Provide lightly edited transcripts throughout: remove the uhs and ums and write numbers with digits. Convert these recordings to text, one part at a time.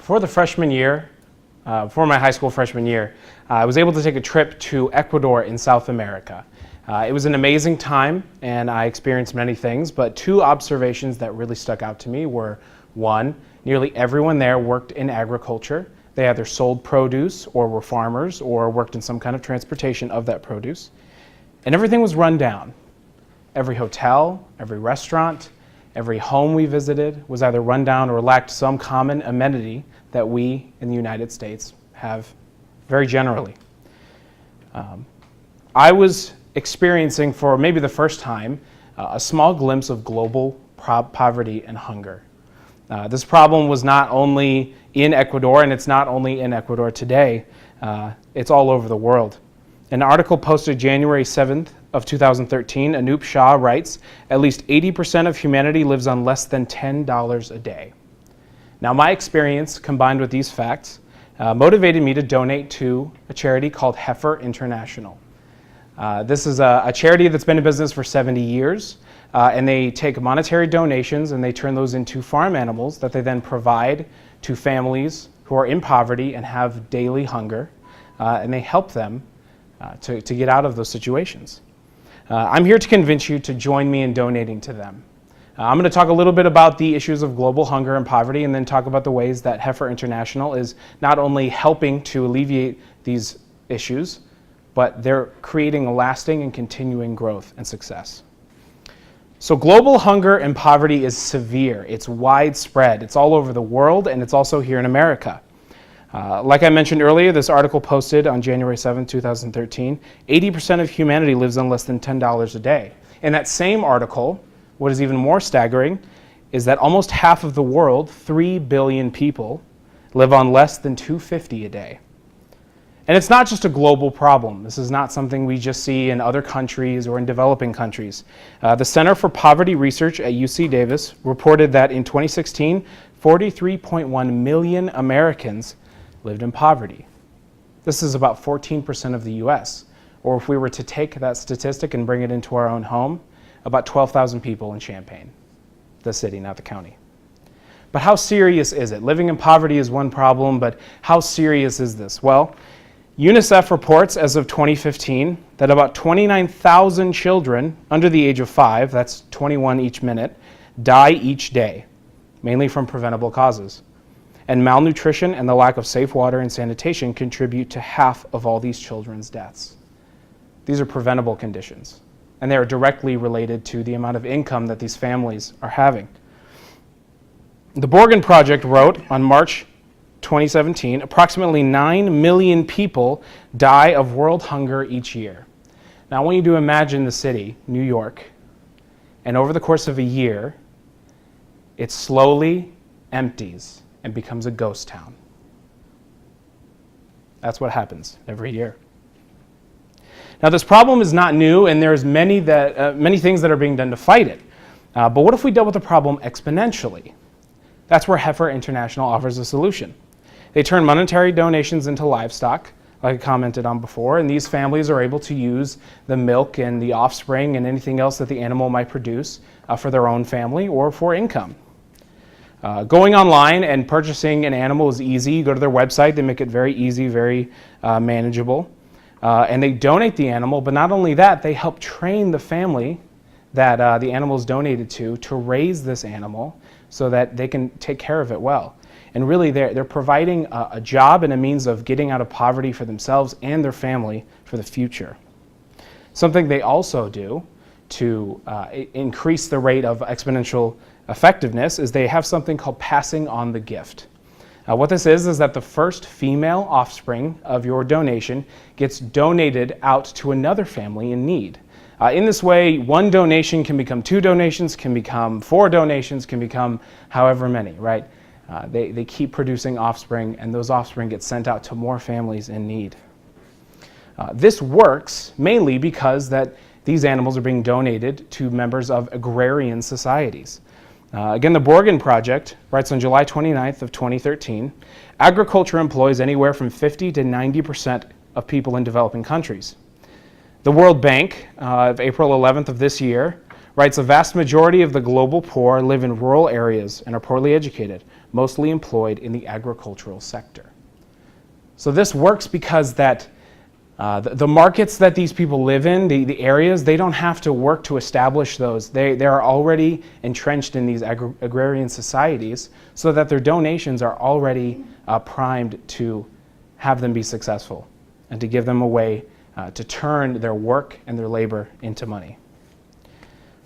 For the freshman year, for my high school freshman year, I was able to take a trip to Ecuador in South America. It was an amazing time and I experienced many things, but two observations that really stuck out to me were, one, nearly everyone there worked in agriculture. They either sold produce or were farmers or worked in some kind of transportation of that produce. And everything was run down. Every hotel, every restaurant, every home we visited was either run down or lacked some common amenity that we in the United States have very generally. I was experiencing, for maybe the first time, a small glimpse of global poverty and hunger. This problem was not only in Ecuador, and it's not only in Ecuador today, it's all over the world. An article posted January 7th of 2013, Anup Shah writes, at least 80% of humanity lives on less than $10 a day. Now, my experience combined with these facts motivated me to donate to a charity called Heifer International. This is a charity that's been in business for 70 years, and they take monetary donations and they turn those into farm animals that they then provide to families who are in poverty and have daily hunger, and they help them to get out of those situations. I'm here to convince you to join me in donating to them. I'm going to talk a little bit about the issues of global hunger and poverty, and then talk about the ways that Heifer International is not only helping to alleviate these issues, but they're creating a lasting and continuing growth and success. So global hunger and poverty is severe, it's widespread, it's all over the world, and it's also here in America. Like I mentioned earlier, this article posted on January 7, 2013, 80% of humanity lives on less than $10 a day. In that same article, what is even more staggering is that almost half of the world, 3 billion people, live on less than $2.50 a day. And it's not just a global problem. This is not something we just see in other countries or in developing countries. The Center for Poverty Research at UC Davis reported that in 2016, 43.1 million Americans lived in poverty. This is about 14% of the US. Or if we were to take that statistic and bring it into our own home, about 12,000 people in Champaign, the city, not the county. But how serious is it? Living in poverty is one problem, but how serious is this? Well, UNICEF reports as of 2015 that about 29,000 children under the age of 5, that's 21 each minute, die each day, mainly from preventable causes. And malnutrition and the lack of safe water and sanitation contribute to half of all these children's deaths. These are preventable conditions, and they are directly related to the amount of income that these families are having. The Borgen Project wrote on March 2017, approximately 9 million people die of world hunger each year. Now I want you to imagine the city, New York, and over the course of a year, it slowly empties and becomes a ghost town. That's what happens every year. Now this problem is not new, and there's many things that are being done to fight it. But what if we dealt with the problem exponentially? That's where Heifer International offers a solution. They turn monetary donations into livestock, like I commented on before, and these families are able to use the milk and the offspring and anything else that the animal might produce for their own family or for income. Going online and purchasing an animal is easy. You go to their website, they make it very easy, very manageable. And they donate the animal, but not only that, they help train the family that the animal is donated to raise this animal so that they can take care of it well. And really they're providing a job and a means of getting out of poverty for themselves and their family for the future. Something they also do to increase the rate of exponential effectiveness is they have something called passing on the gift. What this is that the first female offspring of your donation gets donated out to another family in need. In this way, one donation can become 2 donations, can become 4 donations, can become however many, right? They keep producing offspring, and those offspring get sent out to more families in need. This works mainly because that these animals are being donated to members of agrarian societies. Again, the Borgen Project writes on July 29th of 2013, agriculture employs anywhere from 50 to 90% of people in developing countries. The World Bank, of April 11th of this year, writes a vast majority of the global poor live in rural areas and are poorly educated. mostly employed in the agricultural sector. So this works because the markets that these people live in, the areas, they don't have to work to establish those. They are already entrenched in these agrarian societies so that their donations are already primed to have them be successful and to give them a way to turn their work and their labor into money.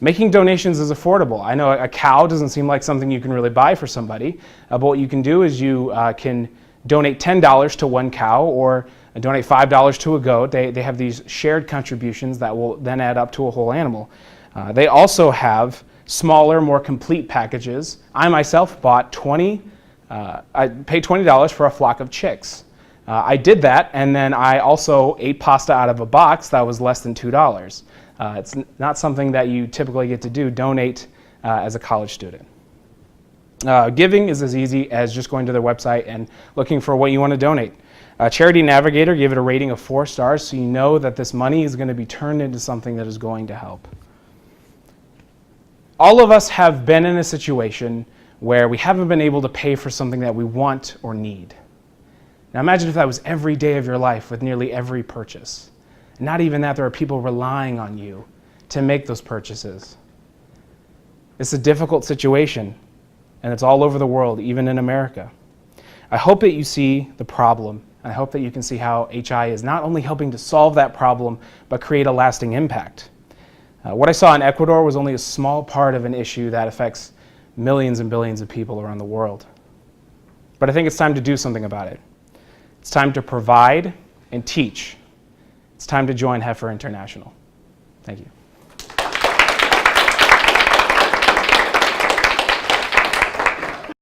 Making donations is affordable. I know a cow doesn't seem like something you can really buy for somebody, but what you can do is you can donate $10 to one cow or donate $5 to a goat. They have these shared contributions that will then add up to a whole animal. They also have smaller, more complete packages. I myself bought I paid $20 for a flock of chicks. I did that, and then I also ate pasta out of a box that was less than $2. It's not something that you typically get to do, donate as a college student. Giving is as easy as just going to their website and looking for what you want to donate. Charity Navigator gave it a rating of 4 stars, so you know that this money is going to be turned into something that is going to help. All of us have been in a situation where we haven't been able to pay for something that we want or need. Now imagine if that was every day of your life with nearly every purchase. Not even that, there are people relying on you to make those purchases. It's a difficult situation, and it's all over the world, even in America. I hope that you see the problem. I hope that you can see how HI is not only helping to solve that problem, but create a lasting impact. What I saw in Ecuador was only a small part of an issue that affects millions and billions of people around the world. But I think it's time to do something about it. It's time to provide and teach. It's time to join Heifer International. Thank you.